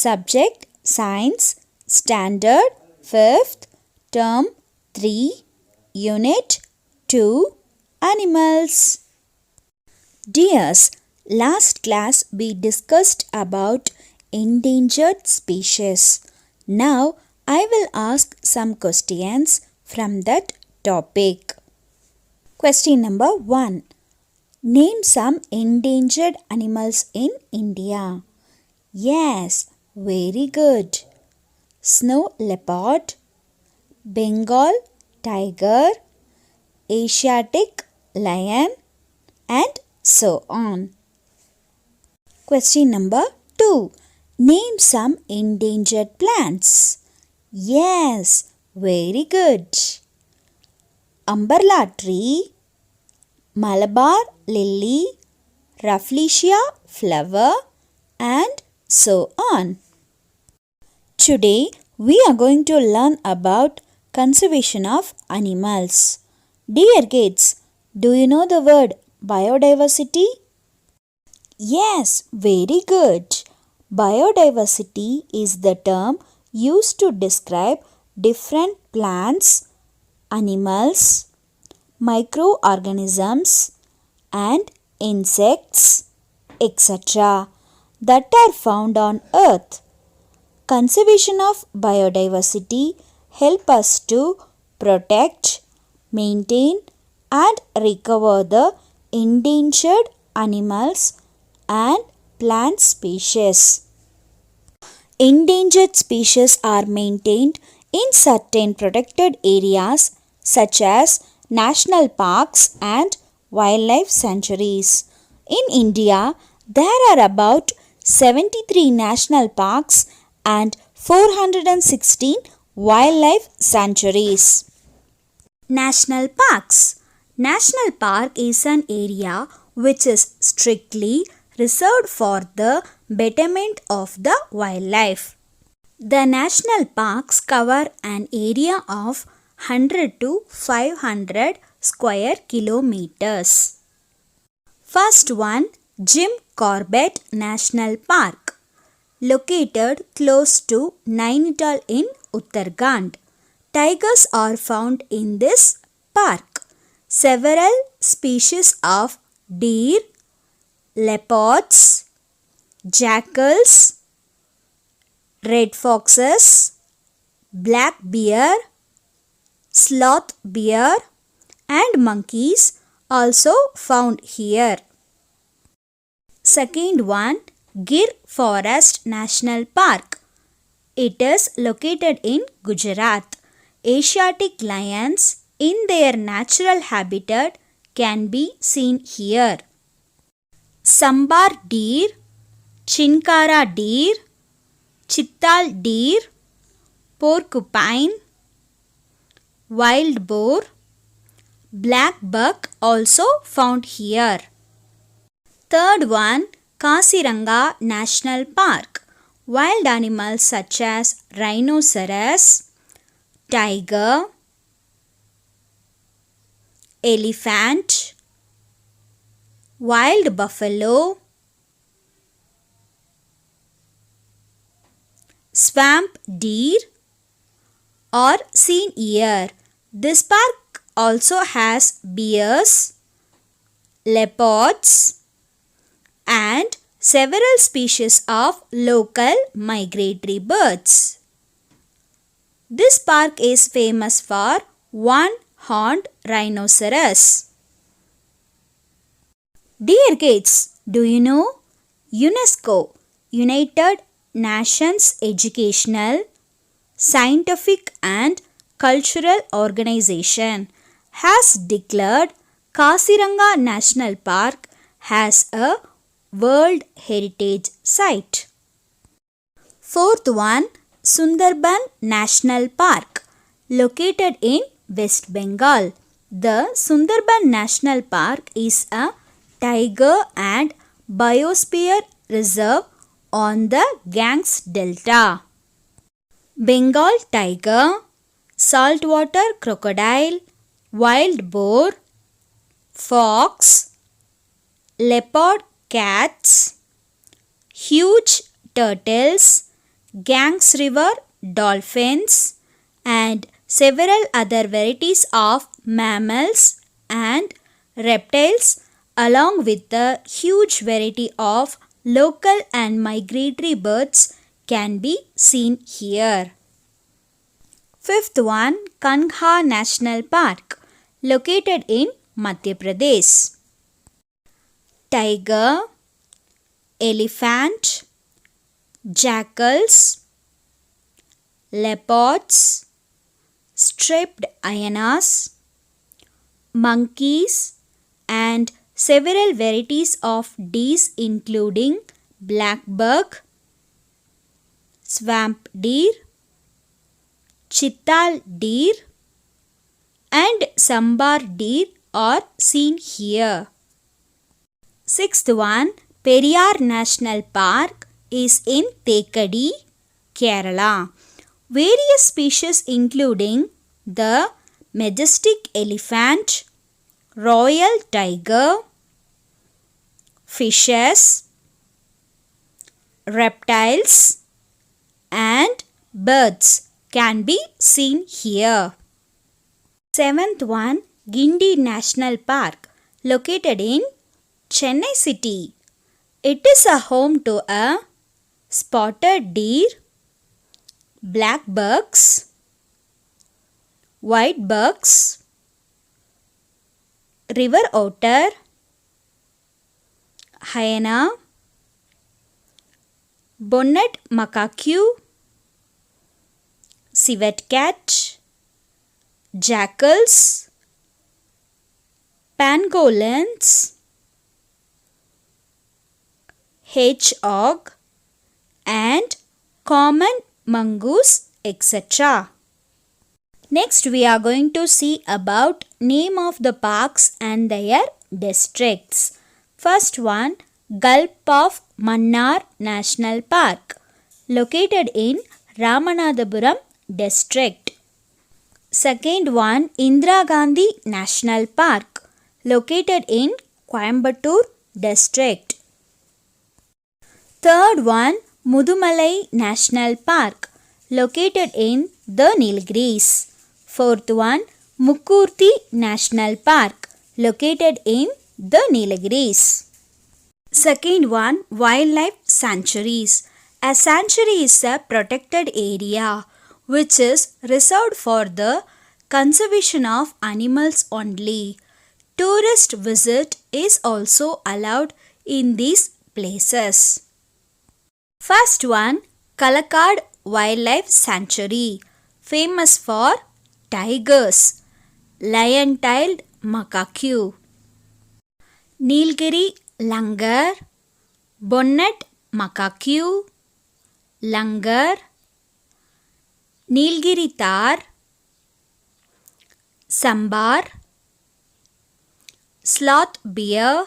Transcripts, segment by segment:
Subject Science, Standard 5th, Term 3, Unit 2, Animals. Dears, last class we discussed about endangered species. Now I will ask some questions from that topic. Question number 1. Name some endangered animals in India. Yes, very good. Snow leopard, Bengal tiger, Asiatic lion, and so on. Question number 2. Name some endangered plants. Yes, very good. Umbrella tree, Malabar lily, Rafflesia flower, and so on. Today we are going to learn about conservation of animals. Dear kids, do you know the word biodiversity? Yes, very good. Biodiversity is the term used to describe different plants, animals, microorganisms, and insects, etc. that are found on Earth. Conservation of biodiversity help us to protect, maintain, and recover the endangered animals and plant species. Endangered species are maintained in certain protected areas such as national parks and wildlife sanctuaries. In India, there are about 73 national parks and 416 wildlife sanctuaries. National parks. National park is an area which is strictly reserved for the betterment of the wildlife. The national parks cover an area of 100 to 500 square kilometers. First one, Jim Corbett National Park, located close to Nainital in Uttarakhand. Tigers are found in this park. Several species of deer, leopards, jackals, red foxes, black bear, sloth bear, and monkeys also found here. Second one, Gir Forest National Park. It is located in Gujarat. Asiatic lions in their natural habitat can be seen here. Sambar deer, Chinkara deer, Chittal deer, porcupine, wild boar, black buck also found here. Third one, Kaziranga National Park. Wild animals such as rhinoceros, tiger, elephant, wild buffalo, swamp deer are seen here. This park also has bears, leopards, and several species of local migratory birds. This park is famous for one-horned rhinoceros. Dear kids, do you know UNESCO, United Nations Educational, Scientific and Cultural Organization, has declared Kaziranga National Park as a World Heritage Site. Fourth one, Sundarban National Park, located in West Bengal. The Sundarban National Park is a tiger and biosphere reserve on the Ganges Delta. Bengal tiger, saltwater crocodile, wild boar, fox, leopard cats, huge turtles, Ganges River dolphins, and several other varieties of mammals and reptiles, along with a huge variety of local and migratory birds, can be seen here. Fifth one, Kanha National Park, located in Madhya Pradesh. Tiger, elephant, jackals, leopards, striped hyenas, monkeys, and several varieties of deer including black buck, swamp deer, chital deer, and sambar deer are seen here. Sixth one, Periyar National Park is in Thekadi, Kerala. Various species including the majestic elephant, royal tiger, fishes, reptiles, and birds can be seen here. Seventh one, Gindi National Park, located in Chennai city. It is a home to a spotted deer, black bucks, white bucks, river otter, hyena, bonnet macaque, civet cat, jackals, pangolins, hedgehog, and common mongoose, etc. Next, we are going to see about name of the parks and their districts. First one, Gulf of Mannar National Park, located in Ramanathapuram district. Second one, Indira Gandhi National Park, located in Coimbatore district. Third one, Mudumalai National Park, located in the Nilgiris. Fourth one, Mukkurthi National Park, located in the Nilgiris. Second one, Wildlife Sanctuaries. A sanctuary is a protected area which is reserved for the conservation of animals only. Tourist visit is also allowed in these places. First one, Kalakkad Wildlife Sanctuary, famous for tigers, lion-tailed macaque, Nilgiri langur, bonnet macaque, langur, Nilgiri tahr, sambar, sloth bear,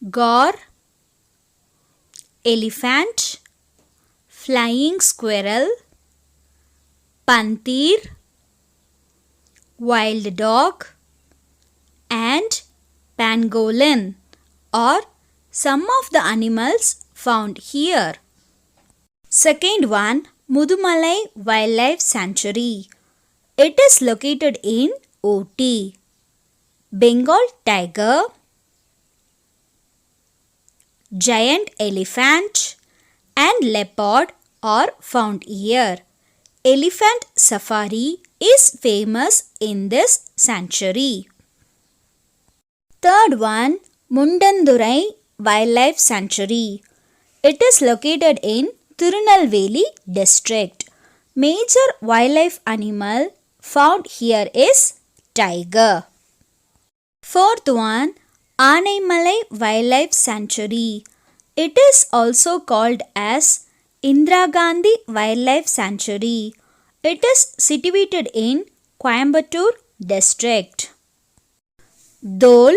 gaur, elephant, flying squirrel, panthir, wild dog, and pangolin are some of the animals found here. Second one, Mudumalai Wildlife Sanctuary. It is located in Ooty. Bengal tiger, giant elephant, and leopard are found here. Elephant safari is famous in this sanctuary. Third one, Mundandurai Wildlife Sanctuary. It is located in Tirunelveli district. Major wildlife animal found here is tiger. Fourth one, Anaimalai Wildlife Sanctuary. It is also called as Indira Gandhi Wildlife Sanctuary. It is situated in Coimbatore district. Dhole,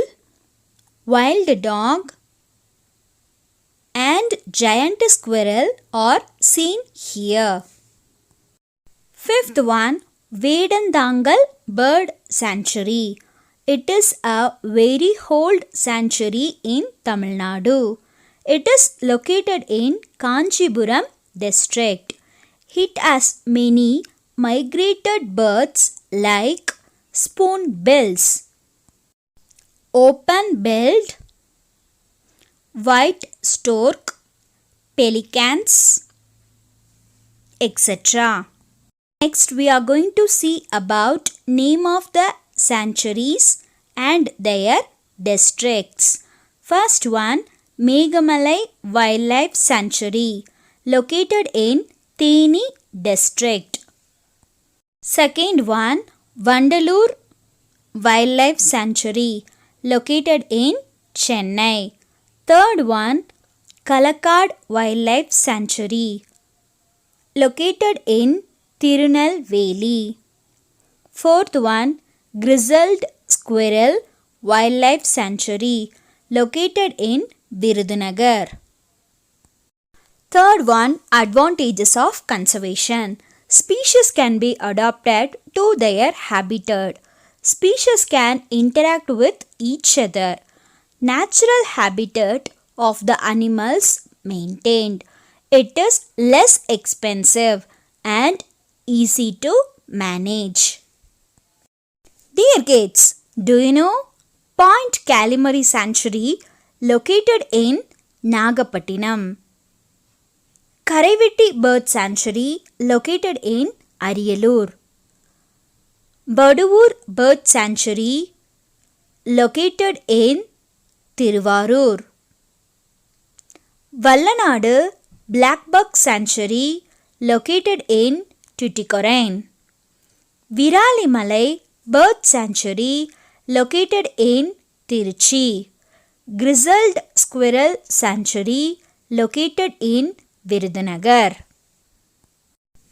wild dog, and giant squirrel are seen here. Fifth one, Vedantangal Bird Sanctuary. It is a very old sanctuary in Tamil Nadu. It is located in Kanchipuram district. It has many migrated birds like spoonbills, open-billed, white stork, pelicans, etc. Next, we are going to see about name of the sanctuaries and their districts. First one, Meghamalai Wildlife Sanctuary, located in Theni district. Second one, Vandalur Wildlife Sanctuary, located in Chennai. Third one, Kalakkad Wildlife Sanctuary, located in Tirunelveli. Fourth one, Grizzled Squirrel Wildlife Sanctuary, located in Virudhunagar. Third one, advantages of conservation. Species can be adapted to their habitat. Species can interact with each other. Natural habitat of the animals maintained. It is less expensive and easy to manage. Dear kids, do you know Point Calamari Sanctuary located in Nagapattinam? Karavetti Bird Sanctuary located in Ariyalur. Baduvur Bird Sanctuary located in Tiruvarur. Vallanadu Blackbuck Sanctuary located in Tuticorin. Viralimalai Bird Sanctuary located in Tiruchi. Grizzled Squirrel Sanctuary located in Virudhunagar.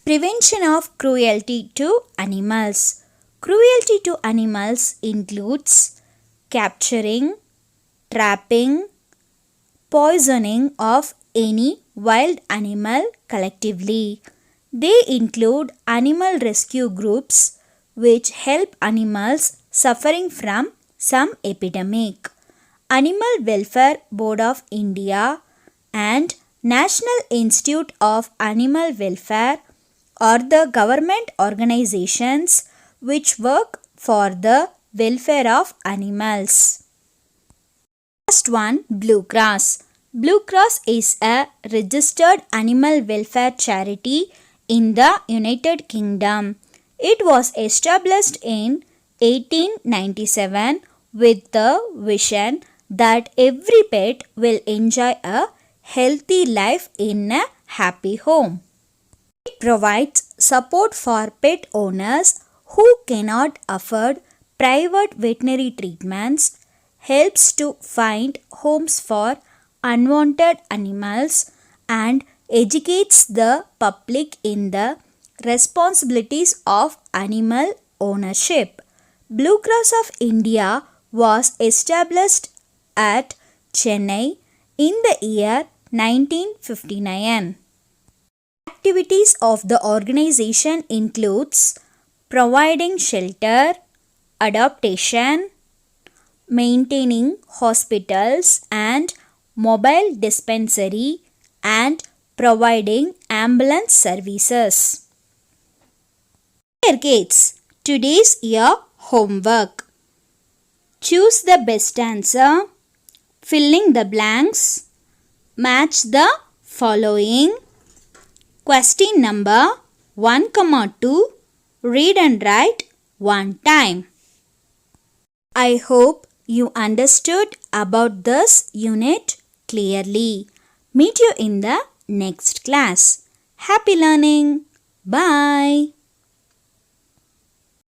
Prevention of cruelty to animals. Cruelty to animals includes capturing, trapping, poisoning of any wild animal collectively. They include animal rescue groups which help animals suffering from some epidemic. Animal Welfare Board of India and National Institute of Animal Welfare are the government organizations which work for the welfare of animals. First one, Blue Cross. Blue Cross is a registered animal welfare charity in the United Kingdom. It was established in 1897 with the vision that every pet will enjoy a healthy life in a happy home. It provides support for pet owners who cannot afford private veterinary treatments, helps to find homes for unwanted animals, and educates the public in the responsibilities of animal ownership. Blue Cross of India was established at Chennai in the year 1959. Activities of the organization includes providing shelter, adaptation, maintaining hospitals and mobile dispensary, and providing ambulance services. Dear kids, today's your homework. Choose the best answer, filling the blanks, match the following. Question number 1,2, read and write one time. I hope you understood about this unit clearly. Meet you in the next class. Happy learning. Bye.